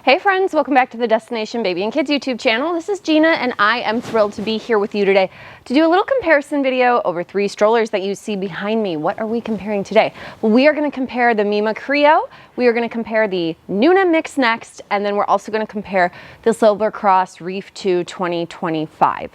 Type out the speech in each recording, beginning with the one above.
Hey friends, welcome back to the Destination Baby and Kids YouTube channel. This is Gina and I am thrilled to be here with you today to do a little comparison video over 3 strollers that you see behind me. What are we comparing today? Well, we are going to compare the MIMA CREO, we are going to compare the NUNA MIXX NEXT, and then we're also going to compare the SILVER CROSS REEF 2 2025.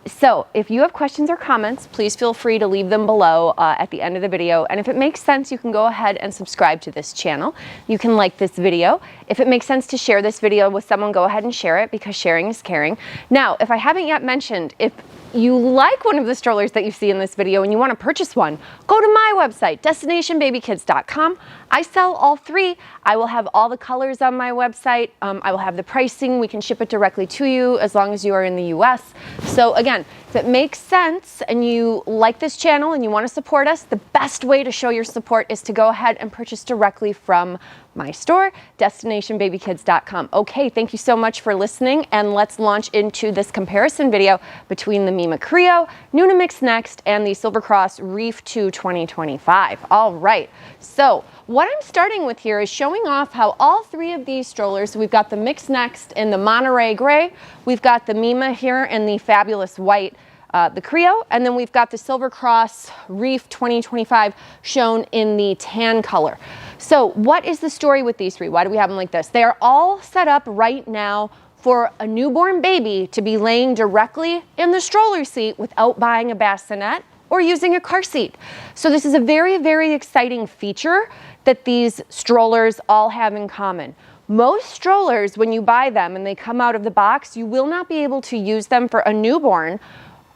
So if you have questions or comments, please feel free to leave them below at the end of the video. And if it makes sense, you can go ahead and subscribe to this channel. You can like this video. If it makes sense to share this video with someone, go ahead and share it because sharing is caring. Now, if I haven't yet mentioned, if you like one of the strollers that you see in this video and you want to purchase one, go to my website, destinationbabykids.com. I sell all 3. I will have all the colors on my website. I will have the pricing. We can ship it directly to you as long as you are in the US. So again, if it makes sense and you like this channel and you want to support us, the best way to show your support is to go ahead and purchase directly from my store, destinationbabykids.com. Okay, thank you so much for listening, and let's launch into this comparison video between the MIMA CREO, NUNA MIXX NEXT, and the SILVER CROSS REEF 2 2025. All right, so what I'm starting with here is showing off how all 3 of these strollers, we've got the MIXX NEXT in the Monterey gray, we've got the MIMA here in the fabulous white, the CREO, and then we've got the SILVER CROSS REEF 2025 shown in the tan color. So what is the story with these 3? Why do we have them like this? They are all set up right now for a newborn baby to be laying directly in the stroller seat without buying a bassinet or using a car seat. So this is a very, very exciting feature that these strollers all have in common. Most strollers, when you buy them and they come out of the box, you will not be able to use them for a newborn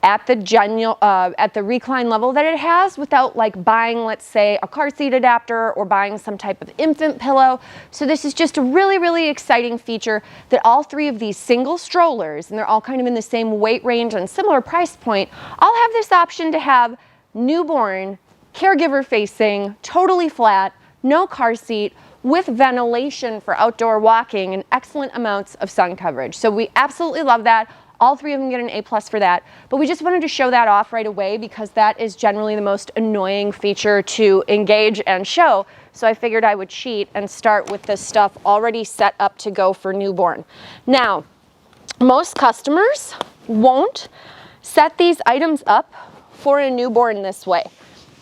at the recline level that it has without like buying, let's say, a car seat adapter or buying some type of infant pillow. So this is just a really, really exciting feature that all 3 of these single strollers, and they're all kind of in the same weight range and similar price point, all have this option to have newborn, caregiver facing, totally flat, no car seat, with ventilation for outdoor walking and excellent amounts of sun coverage. So we absolutely love that. All 3 of them get an A+ for that, but we just wanted to show that off right away because that is generally the most annoying feature to engage and show. So I figured I would cheat and start with this stuff already set up to go for newborn. Now, most customers won't set these items up for a newborn this way.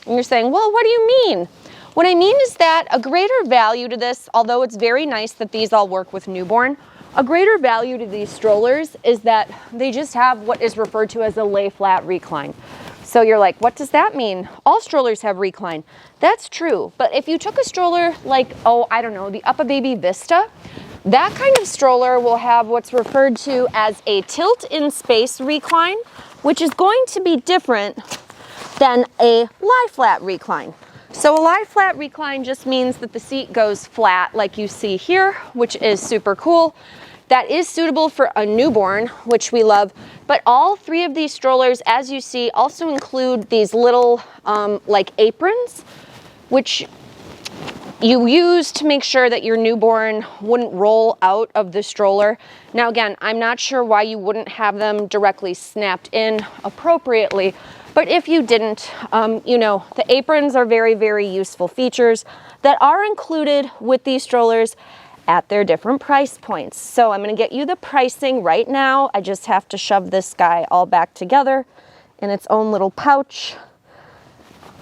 And you're saying, well, what do you mean? What I mean is that a greater value to this, although it's very nice that these all work with newborn, a greater value to these strollers is that they just have what is referred to as a lay flat recline. So you're like, what does that mean? All strollers have recline. That's true, but if you took a stroller like, oh, I don't know, the UPPAbaby Vista, that kind of stroller will have what's referred to as a tilt in space recline, which is going to be different than a lie flat recline. So a lie flat recline just means that the seat goes flat like you see here, which is super cool. That is suitable for a newborn, which we love, but all 3 of these strollers, as you see, also include these little like aprons, which you use to make sure that your newborn wouldn't roll out of the stroller. Now again, I'm not sure why you wouldn't have them directly snapped in appropriately, but if you didn't, you know, the aprons are very, very useful features that are included with these strollers at their different price points. So I'm going to get you the pricing right now. I just have to shove this guy all back together in its own little pouch.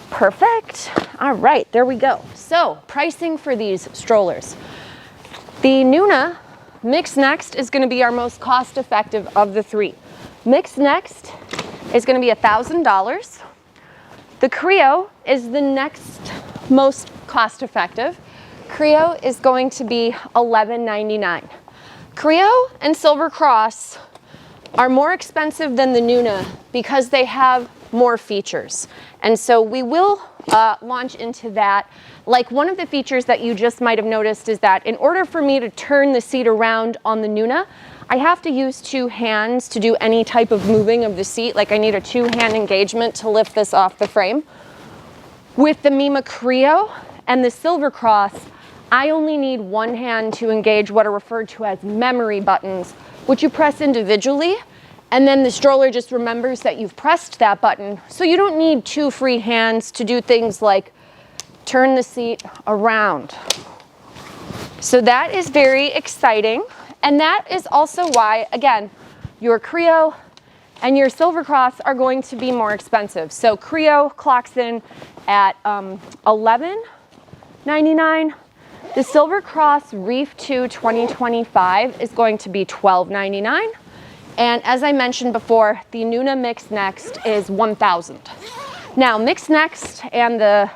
Perfect. All right, there we go. So pricing for these strollers. The NUNA MIXX NEXT is going to be our most cost-effective of the 3. MIXX NEXT is going to be $1,000. The CREO is the next most cost-effective. CREO is going to be $11.99. CREO and SILVER CROSS are more expensive than the NUNA because they have more features. And so we will launch into that. Like one of the features that you just might have noticed is that in order for me to turn the seat around on the NUNA, I have to use 2 hands to do any type of moving of the seat. Like I need a 2-hand engagement to lift this off the frame. With the MIMA CREO and the SILVER CROSS, I only need 1 hand to engage what are referred to as memory buttons, which you press individually, and then the stroller just remembers that you've pressed that button. So you don't need 2 free hands to do things like turn the seat around, So that is very exciting. And that is also why, again, your Creo and your Silver Cross are going to be more expensive. So Creo clocks in at $11.99. The Silver Cross Reef 2 2025 is going to be $12.99. And as I mentioned before, the NUNA MIXX NEXT is $1,000. Now, MIXX NEXT and the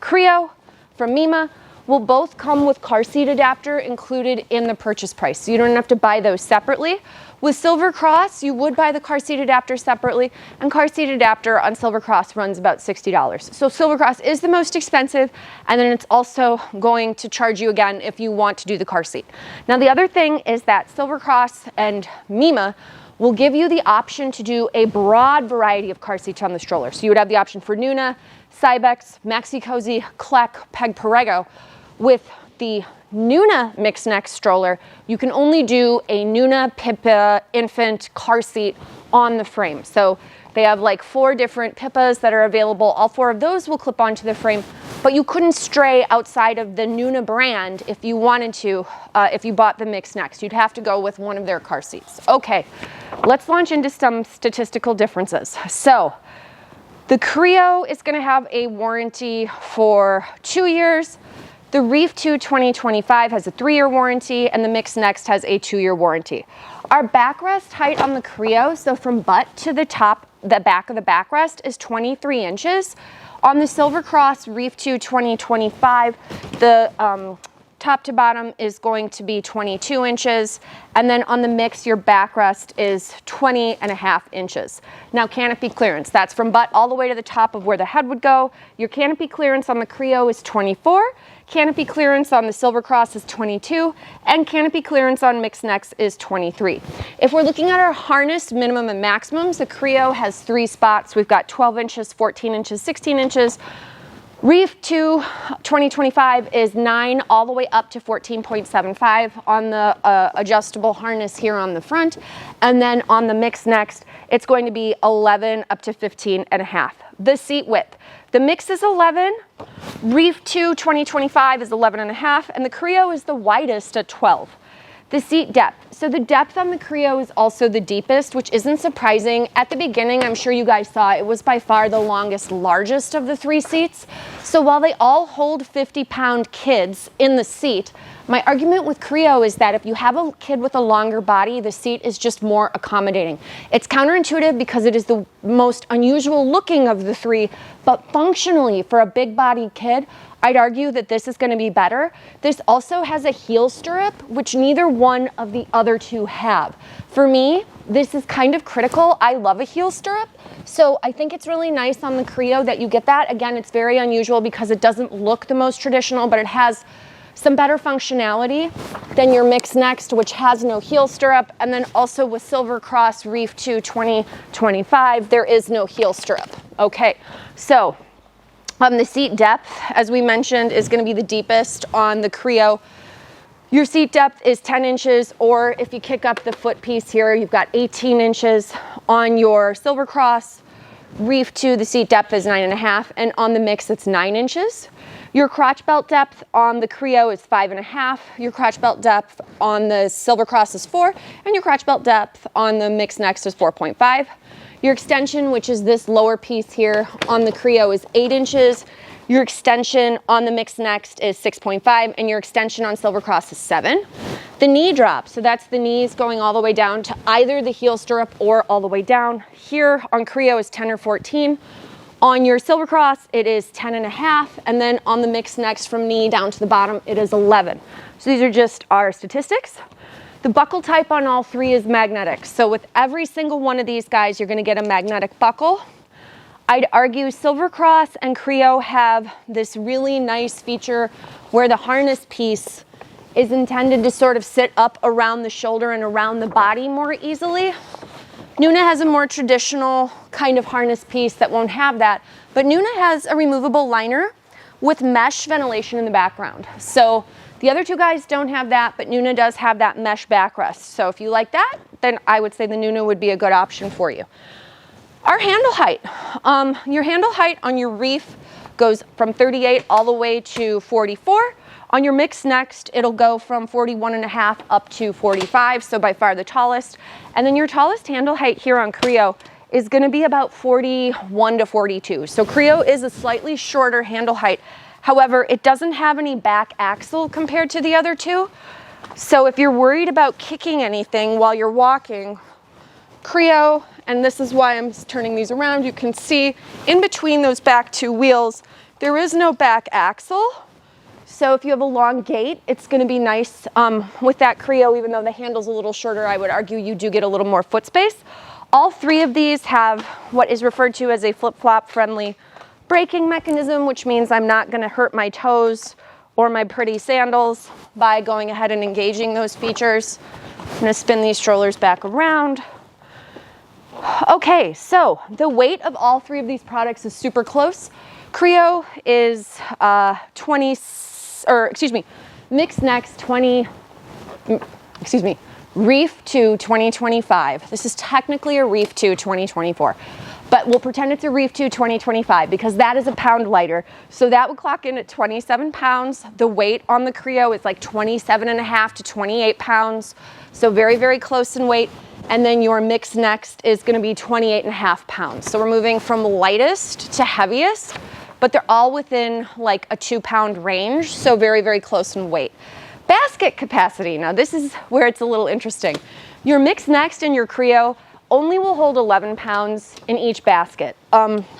Creo from MIMA will both come with car seat adapter included in the purchase price. So you don't have to buy those separately. With Silver Cross, you would buy the car seat adapter separately, and car seat adapter on Silver Cross runs about $60. So Silver Cross is the most expensive, and then it's also going to charge you again if you want to do the car seat. Now the other thing is that Silver Cross and MIMA will give you the option to do a broad variety of car seats on the stroller. So you would have the option for NUNA, Cybex, Maxi Cozy, Kleck, Peg Perego. With the NUNA MIXX NEXT stroller, you can only do a NUNA Pippa infant car seat on the frame. So they have like 4 different Pippas that are available. All 4 of those will clip onto the frame, but you couldn't stray outside of the NUNA brand if you wanted to, if you bought the MIXX NEXT. You'd have to go with one of their car seats. Okay, let's launch into some statistical differences. So the Creo is going to have a warranty for 2 years. The Reef 2 2025 has a 3-year warranty, and the MIXX NEXT has a 2-year warranty. Our backrest height on the Creo, so from butt to the top, the back of the backrest, is 23 inches. On the Silver Cross Reef 2 2025, the top to bottom is going to be 22 inches. And then on the MIXX, your backrest is 20.5 inches. Now, canopy clearance, that's from butt all the way to the top of where the head would go. Your canopy clearance on the Creo is 24. Canopy clearance on the Silver Cross is 22, and canopy clearance on MIXX NEXT is 23. If we're looking at our harness minimum and maximums, the Creo has 3 spots. We've got 12 inches, 14 inches, 16 inches. Reef 2 2025 is 9 all the way up to 14.75 on the adjustable harness here on the front. And then on the MIXX NEXT, it's going to be 11 up to 15.5. The seat width. The MIXX is 11, Reef 2 2025 is 11.5, and the Creo is the widest at 12. The seat depth. So the depth on the Creo is also the deepest, which isn't surprising. At the beginning, I'm sure you guys saw, it was by far the longest, largest of the 3 seats. So while they all hold 50-pound kids in the seat, my argument with Creo is that if you have a kid with a longer body, the seat is just more accommodating. It's counterintuitive because it is the most unusual looking of the 3, but functionally for a big-bodied kid, I'd argue that this is going to be better. This also has a heel stirrup, which neither one of the other 2 have. For me, this is kind of critical. I love a heel stirrup, so I think it's really nice on the Creo that you get that. Again, it's very unusual because it doesn't look the most traditional, but it has some better functionality than your MIXX NEXT, which has no heel stirrup. And then also with Silver Cross Reef 2 2025, there is no heel stirrup. Okay, so the seat depth, as we mentioned, is going to be the deepest on the Creo. Your seat depth is 10 inches, or if you kick up the foot piece here, you've got 18 inches. On your Silver Cross Reef 2, the seat depth is 9.5, and on the MIXX, it's 9 inches. Your crotch belt depth on the Creo is 5.5. Your crotch belt depth on the Silver Cross is 4, and your crotch belt depth on the MIXX NEXT is 4.5. Your extension, which is this lower piece here on the Creo, is 8 inches. Your extension on the MIXX NEXT is 6.5, and your extension on Silver Cross is 7. The knee drop, so that's the knees going all the way down to either the heel stirrup or all the way down. Here on Creo is 10 or 14. On your Silver Cross, it is 10.5, and then on the MIXX NEXT from knee down to the bottom, it is 11. So these are just our statistics. The buckle type on all 3 is magnetic. So with every single one of these guys, you're going to get a magnetic buckle. I'd argue Silver Cross and Creo have this really nice feature where the harness piece is intended to sort of sit up around the shoulder and around the body more easily. NUNA has a more traditional kind of harness piece that won't have that, but NUNA has a removable liner with mesh ventilation in the background. So the other 2 guys don't have that, but NUNA does have that mesh backrest. So if you like that, then I would say the NUNA would be a good option for you. Our handle height. Your handle height on your Reef goes from 38 all the way to 44. On your MIXX NEXT, it'll go from 41.5 up to 45, so by far the tallest. And then your tallest handle height here on Creo is gonna be about 41 to 42. So Creo is a slightly shorter handle height. However, it doesn't have any back axle compared to the other two. So if you're worried about kicking anything while you're walking, Creo, and this is why I'm turning these around, you can see in between those back two wheels, there is no back axle. So if you have a long gait, it's gonna be nice with that Creo, even though the handle's a little shorter, I would argue you do get a little more foot space. All three of these have what is referred to as a flip-flop friendly braking mechanism, which means I'm not gonna hurt my toes or my pretty sandals by going ahead and engaging those features. I'm gonna spin these strollers back around. Okay, so the weight of all three of these products is super close. Creo is MIXX NEXT Reef 2 2025. This is technically a Reef 2 2024, but we'll pretend it's a Reef 2 2025 because that is a pound lighter. So that would clock in at 27 pounds. The weight on the Creo is like 27.5 to 28 pounds. So very, very close in weight. And then your MIXX NEXT is gonna be 28.5 pounds. So we're moving from lightest to heaviest, but they're all within like a 2-pound range. So very, very close in weight. Basket capacity. Now this is where it's a little interesting. Your MIXX NEXT and your Creo only will hold 11 pounds in each basket.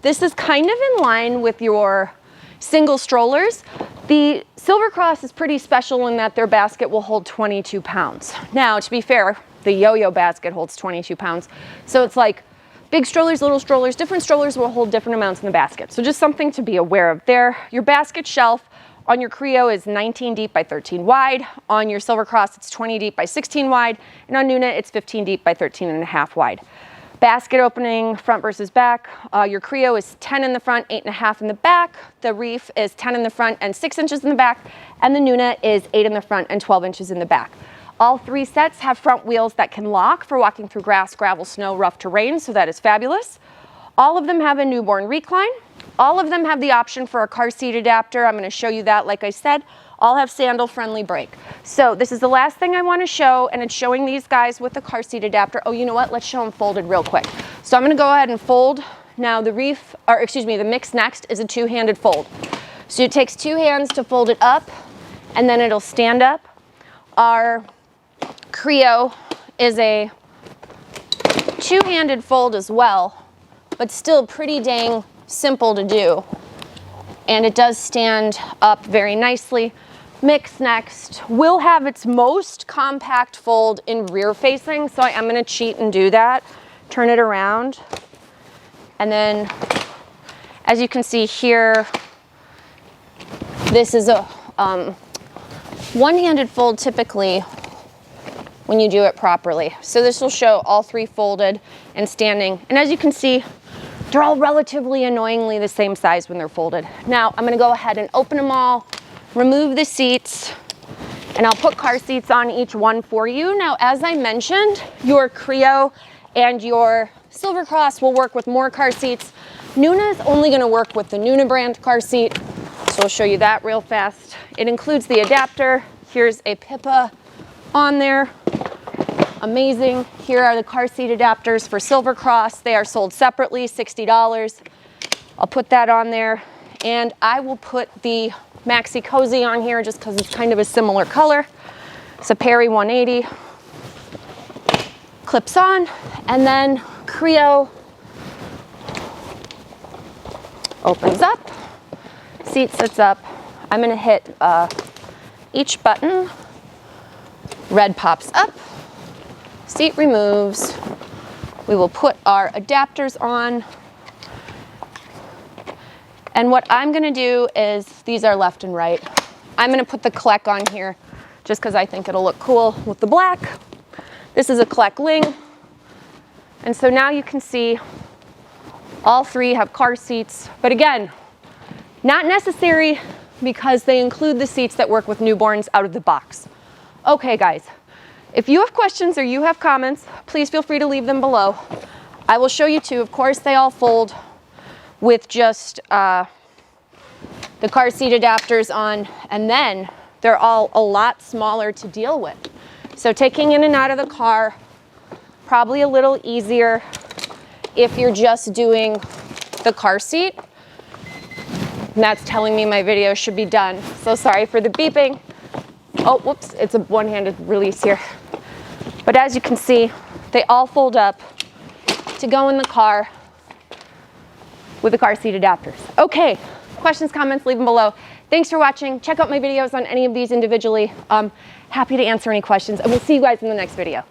This is kind of in line with your single strollers. The Silver Cross is pretty special in that their basket will hold 22 pounds. Now, to be fair, the yo-yo basket holds 22 pounds. So it's like big strollers, little strollers, different strollers will hold different amounts in the basket. So just something to be aware of there. Your basket shelf on your Creo is 19 deep by 13 wide. On your Silver Cross, it's 20 deep by 16 wide. And on NUNA, it's 15 deep by 13.5 wide. Basket opening, front versus back. Your Creo is 10 in the front, 8.5 in the back. The Reef is 10 in the front and 6 inches in the back. And the NUNA is 8 in the front and 12 inches in the back. All three sets have front wheels that can lock for walking through grass, gravel, snow, rough terrain, so that is fabulous. All of them have a newborn recline. All of them have the option for a car seat adapter. I'm going to show you that, like I said. All have sandal-friendly brake. So this is the last thing I want to show, and it's showing these guys with the car seat adapter. Oh, you know what? Let's show them folded real quick. So I'm going to go ahead and fold. Now the MIXX NEXT is a two-handed fold. So it takes two hands to fold it up, and then it'll stand up. Our Creo is a two-handed fold as well, but still pretty dang simple to do. And it does stand up very nicely. MIXX NEXT will have its most compact fold in rear facing, so I am going to cheat and do that. Turn it around. And then, as you can see here, this is a one-handed fold typically when you do it properly. So this will show all three folded and standing. And as you can see, they're all relatively annoyingly the same size when they're folded. Now I'm gonna go ahead and open them all, remove the seats, and I'll put car seats on each one for you. Now, as I mentioned, your Creo and your Silver Cross will work with more car seats. NUNA is only gonna work with the NUNA brand car seat, so I'll show you that real fast. It includes the adapter. Here's a Pippa on there. Amazing. Here are the car seat adapters for Silver Cross. They are sold separately, $60. I'll put that on there. And I will put the Maxi Cozy on here just because it's kind of a similar color. It's a Perry 180. Clips on. And then Creo opens up. Seat sits up. I'm going to hit each button. Red pops up. Seat removes. We will put our adapters on. And what I'm gonna do is, these are left and right. I'm gonna put the Kleck on here just because I think it'll look cool with the black. This is a Kleck Ling. And so now you can see all three have car seats, but again, not necessary because they include the seats that work with newborns out of the box. Okay, guys. If you have questions or you have comments, please feel free to leave them below. I will show you too. Of course, they all fold with just the car seat adapters on, and then they're all a lot smaller to deal with. So taking in and out of the car, probably a little easier if you're just doing the car seat. And that's telling me my video should be done. So sorry for the beeping. Oh, whoops, it's a one-handed release here. But as you can see, they all fold up to go in the car with the car seat adapters. Okay, questions, comments, leave them below. Thanks for watching. Check out my videos on any of these individually. Happy to answer any questions, and we'll see you guys in the next video.